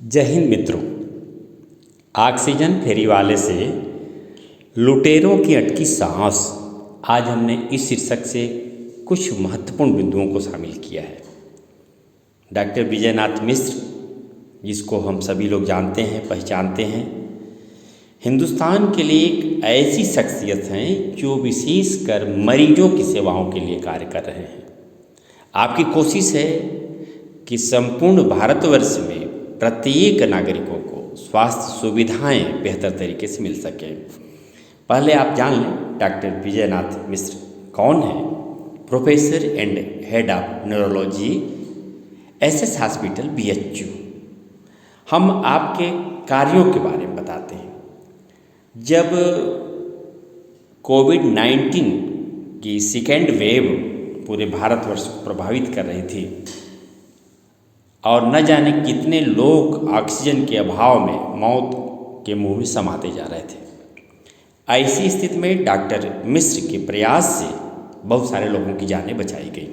जय हिंद मित्रों। ऑक्सीजन फेरी वाले से लुटेरों की अटकी सांस, आज हमने इस शीर्षक से कुछ महत्वपूर्ण बिंदुओं को शामिल किया है। डॉक्टर विजयनाथ मिश्र, जिसको हम सभी लोग जानते हैं, पहचानते हैं, हिंदुस्तान के लिए एक ऐसी शख्सियत हैं जो विशेषकर मरीजों की सेवाओं के लिए कार्य कर रहे हैं। आपकी कोशिश है कि संपूर्ण भारतवर्ष में प्रत्येक नागरिकों को स्वास्थ्य सुविधाएं बेहतर तरीके से मिल सकें। पहले आप जान लें डॉक्टर विजयनाथ मिश्र कौन है। Professor and head of neurology, SS hospital, BHU. हम आपके कार्यों के बारे में बताते हैं। जब कोविड-19 की सेकेंड वेव पूरे भारतवर्ष को प्रभावित कर रही थी और न जाने कितने लोग ऑक्सीजन के अभाव में मौत के मुंह में समाते जा रहे थे, ऐसी स्थिति में डॉक्टर मिश्र के प्रयास से बहुत सारे लोगों की जानें बचाई गई।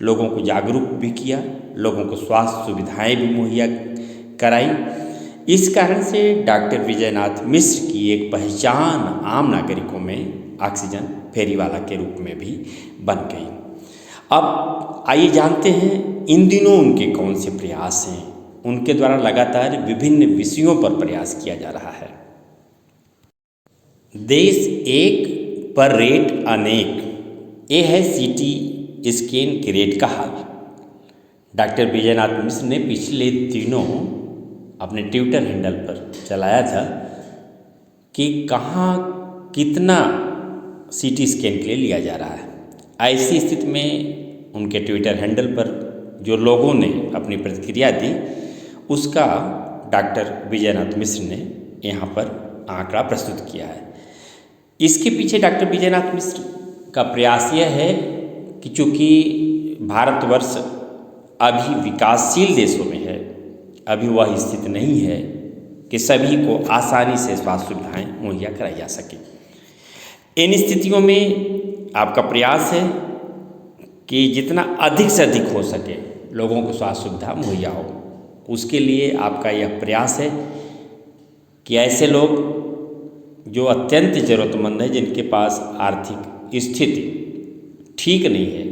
लोगों को जागरूक भी किया, लोगों को स्वास्थ्य सुविधाएं भी मुहैया कराई। इस कारण से डॉक्टर विजयनाथ मिश्र की एक पहचान आम नागरिकों में ऑक्सीजन फेरीवाला के रूप में भी बन गई। अब आइए जानते हैं इन दिनों उनके कौन से प्रयास हैं। उनके द्वारा लगातार विभिन्न विषयों पर प्रयास किया जा रहा है। देश एक पर रेट अनेक, ये है सीटी स्कैन के रेट का हाल। डॉक्टर विजयनाथ मिश्र ने पिछले दिनों अपने ट्विटर हैंडल पर चलाया था कि कहाँ कितना सीटी स्कैन के लिए लिया जा रहा है। ऐसी स्थिति में उनके ट्विटर हैंडल पर जो लोगों ने अपनी प्रतिक्रिया दी, उसका डॉक्टर विजयनाथ मिश्र ने यहाँ पर आंकड़ा प्रस्तुत किया है। इसके पीछे डॉक्टर विजयनाथ मिश्र का प्रयास यह है कि चूँकि भारतवर्ष अभी विकासशील देशों में है, अभी वह स्थिति नहीं है कि सभी को आसानी से स्वास्थ्य सुविधाएँ मुहैया कराई जा सकें। इन स्थितियों में आपका प्रयास है कि जितना अधिक से अधिक हो सके लोगों को स्वास्थ्य सुविधा मुहैया हो। उसके लिए आपका यह प्रयास है कि ऐसे लोग जो अत्यंत ज़रूरतमंद हैं, जिनके पास आर्थिक स्थिति ठीक नहीं है,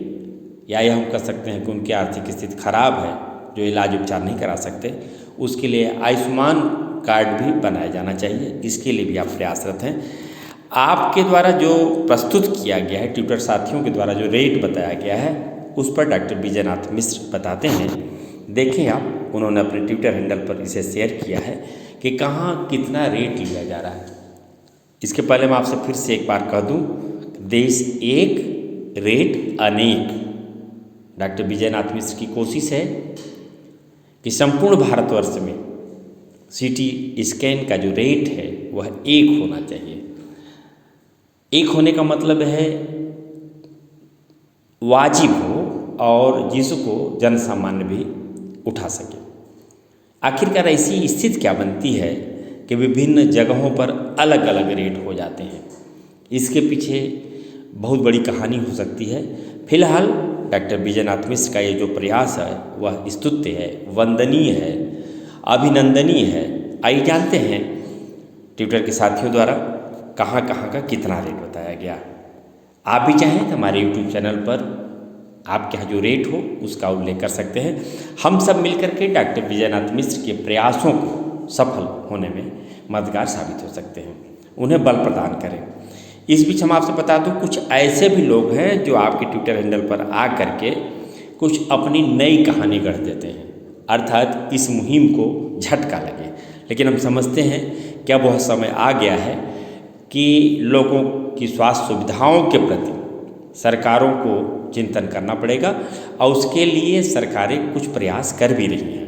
या यह हम कह सकते हैं कि उनकी आर्थिक स्थिति खराब है, जो इलाज उपचार नहीं करा सकते, उसके लिए आयुष्मान कार्ड भी बनाया जाना चाहिए। इसके लिए भी आप प्रयासरत हैं। आपके द्वारा जो प्रस्तुत किया गया है, ट्विटर साथियों के द्वारा जो रेट बताया गया है, उस पर डॉक्टर विजयनाथ मिश्र बताते हैं। देखें आप, उन्होंने अपने ट्विटर हैंडल पर इसे शेयर किया है कि कहाँ कितना रेट लिया जा रहा है। इसके पहले मैं आपसे फिर से एक बार कह दूं, देश एक रेट अनेक। डॉक्टर विजयनाथ मिश्र की कोशिश है कि संपूर्ण भारतवर्ष में सीटी स्कैन का जो रेट है वह एक होना चाहिए। एक होने का मतलब है वाजिब हो और जिसको जन सामान्य भी उठा सके। आखिरकार ऐसी स्थिति क्या बनती है कि विभिन्न जगहों पर अलग अलग रेट हो जाते हैं। इसके पीछे बहुत बड़ी कहानी हो सकती है। फिलहाल डॉक्टर विजयनाथ मिश्र का ये जो प्रयास है वह स्तुत्य है, वंदनीय है, अभिनंदनीय है। आइए जानते हैं ट्विटर के साथियों द्वारा कहाँ कहाँ का कितना रेट बताया गया। आप भी चाहें तो हमारे यूट्यूब चैनल पर आपके यहाँ जो रेट हो उसका उल्लेख कर सकते हैं। हम सब मिलकर के डॉक्टर विजयनाथ मिश्र के प्रयासों को सफल होने में मददगार साबित हो सकते हैं, उन्हें बल प्रदान करें। इस बीच हम आपसे बता दूं, कुछ ऐसे भी लोग हैं जो आपके ट्विटर हैंडल पर आ करके कुछ अपनी नई कहानी गढ़ देते हैं, अर्थात इस मुहिम को झटका लगे। लेकिन हम समझते हैं कि अब वह समय आ गया है कि लोगों की स्वास्थ्य सुविधाओं के प्रति सरकारों को चिंतन करना पड़ेगा, और उसके लिए सरकारें कुछ प्रयास कर भी रही हैं।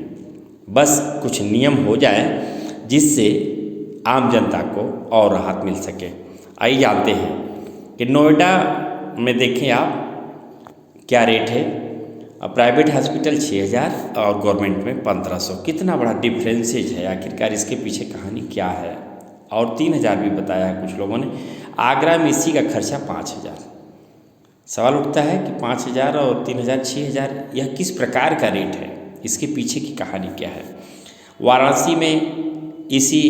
बस कुछ नियम हो जाए जिससे आम जनता को और राहत मिल सके। आइए जानते हैं कि नोएडा में देखें आप क्या रेट है। प्राइवेट हॉस्पिटल 6000 और गवर्नमेंट में 1500। कितना बड़ा डिफरेंसेज है। आखिरकार इसके पीछे कहानी क्या है। और 3000 भी बताया है कुछ लोगों ने। आगरा में इसी का खर्चा 5000। सवाल उठता है कि 5000 और 3000, 6000, यह किस प्रकार का रेट है, इसके पीछे की कहानी क्या है। वाराणसी में इसी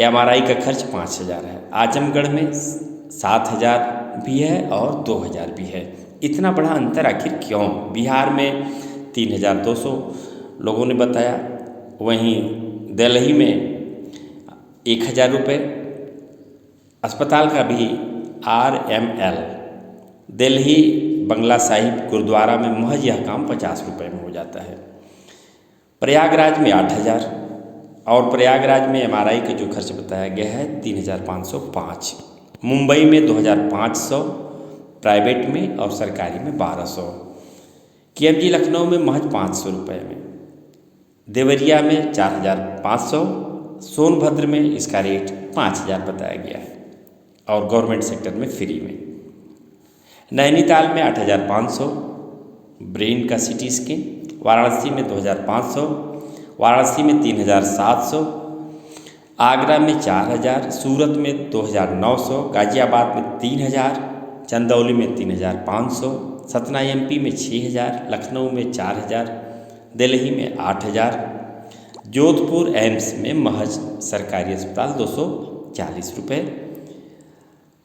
MRI का खर्च 5,000 है। आजमगढ़ में 7,000 भी है और 2,000 भी है। इतना बड़ा अंतर आखिर क्यों? बिहार में 3,200 लोगों ने बताया, वहीं दिल्ली में 1,000 रुपये। अस्पताल का भी RML दिल्ली बंगला साहिब गुरुद्वारा में महज यह काम 50 रुपये में हो जाता है। प्रयागराज में 8,000 और प्रयागराज में MRI का जो खर्च बताया गया है 3,505। मुंबई में 2,500 प्राइवेट में और सरकारी में 1,200। KMG लखनऊ में महज 500 रुपये में। देवरिया में 4,500। सोनभद्र में इसका रेट 5,000 बताया गया है और गवर्नमेंट सेक्टर में फ्री में। नैनीताल में 8,500 ब्रेन का CT स्कैन। वाराणसी में 2,500। वाराणसी में 3,700। आगरा में 4,000। सूरत में 2,900। गाजियाबाद में 3,000। चंदौली में 3,500। सतना MP में 6,000। लखनऊ में 4,000। दिल्ली में 8,000। जोधपुर एम्स में महज सरकारी अस्पताल 240 रुपये।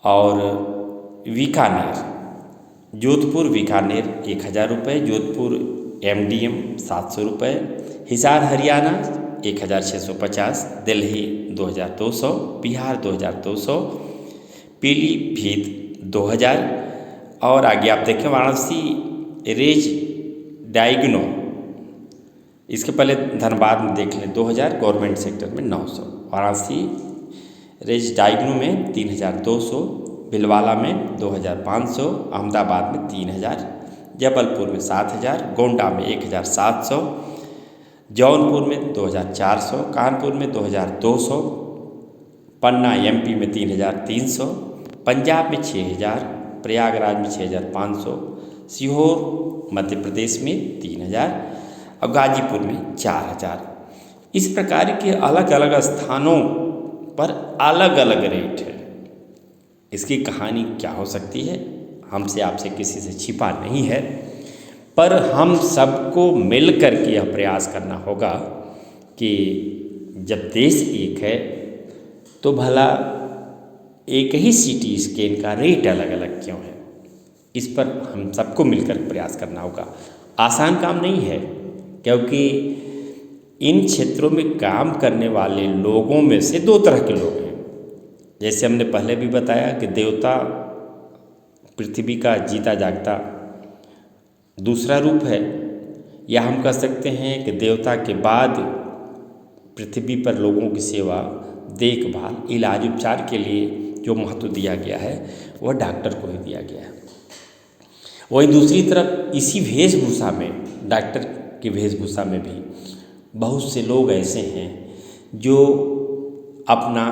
और जोधपुर बीकानेर 1,000 रुपये। जोधपुर MDM 700 रुपये। हिसार हरियाणा 1,650। दिल्ली 2,200। बिहार 2,200। पीलीभीत 2,000। और आगे आप देखें वाराणसी रेज डाइग्नो, इसके पहले धनबाद में देख लें 2,000, गवर्नमेंट सेक्टर में 900। वाराणसी रेज डाइग्नो में 3,200। भिलवाड़ा में 2,500। अहमदाबाद में 3,000। जबलपुर में 7,000। गोंडा में 1,700। जौनपुर में 2,400। कानपुर में 2,200। पन्ना MP में 3,300। पंजाब में 6,000। प्रयागराज में 6,500। सीहोर मध्य प्रदेश में 3,000 और गाजीपुर में 4,000। इस प्रकार के अलग अलग स्थानों पर अलग अलग रेट है। इसकी कहानी क्या हो सकती है, हमसे आपसे किसी से छिपा नहीं है, पर हम सबको मिल कर के यह प्रयास करना होगा कि जब देश एक है तो भला एक ही CT स्कैन का रेट अलग अलग क्यों है। इस पर हम सबको मिलकर प्रयास करना होगा। आसान काम नहीं है, क्योंकि इन क्षेत्रों में काम करने वाले लोगों में से दो तरह के लोग हैं। जैसे हमने पहले भी बताया कि देवता पृथ्वी का जीता जागता दूसरा रूप है, या हम कह सकते हैं कि देवता के बाद पृथ्वी पर लोगों की सेवा, देखभाल, इलाज उपचार के लिए जो महत्व दिया गया है वह डॉक्टर को ही दिया गया है। वहीं दूसरी तरफ इसी वेशभूषा में, डॉक्टर की वेशभूषा में भी बहुत से लोग ऐसे हैं जो अपना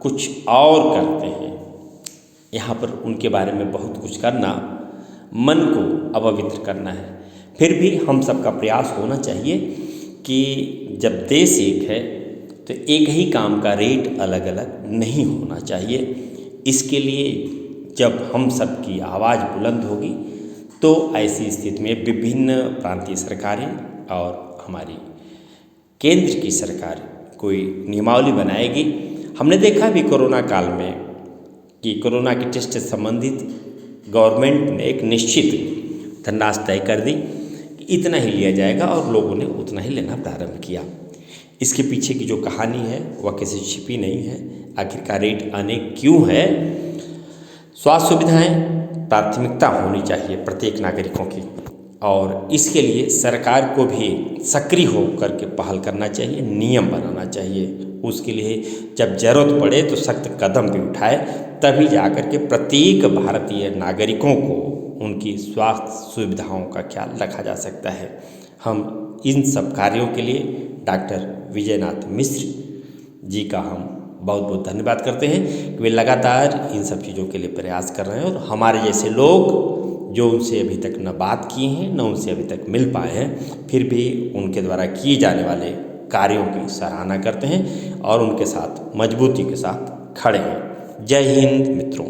कुछ और करते हैं। यहाँ पर उनके बारे में बहुत कुछ करना मन को अपवित्र करना है। फिर भी हम सबका प्रयास होना चाहिए कि जब देश एक है तो एक ही काम का रेट अलग अलग नहीं होना चाहिए। इसके लिए जब हम सबकी आवाज़ बुलंद होगी तो ऐसी स्थिति में विभिन्न प्रांतीय सरकारें और हमारी केंद्र की सरकार कोई नियमावली बनाएगी। हमने देखा भी कोरोना काल में कि कोरोना के टेस्ट से संबंधित गवर्नमेंट ने एक निश्चित धनराशि तय कर दी कि इतना ही लिया जाएगा और लोगों ने उतना ही लेना प्रारंभ किया। इसके पीछे की जो कहानी है वह किसी छिपी नहीं है। आखिरकार रेट अनेक क्यों है? स्वास्थ्य सुविधाएं प्राथमिकता होनी चाहिए प्रत्येक नागरिकों की, और इसके लिए सरकार को भी सक्रिय होकर के पहल करना चाहिए, नियम बनाना चाहिए। उसके लिए जब जरूरत पड़े तो सख्त कदम भी उठाए, तभी जाकर के प्रत्येक भारतीय नागरिकों को उनकी स्वास्थ्य सुविधाओं का ख्याल रखा जा सकता है। हम इन सब कार्यों के लिए डॉक्टर विजयनाथ मिश्र जी का हम बहुत बहुत धन्यवाद करते हैं कि वे लगातार इन सब चीज़ों के लिए प्रयास कर रहे हैं, और हमारे जैसे लोग जो उनसे अभी तक न बात किए हैं न उनसे अभी तक मिल पाए हैं, फिर भी उनके द्वारा किए जाने वाले कार्यों की सराहना करते हैं और उनके साथ मजबूती के साथ खड़े हैं। जय हिंद मित्रों।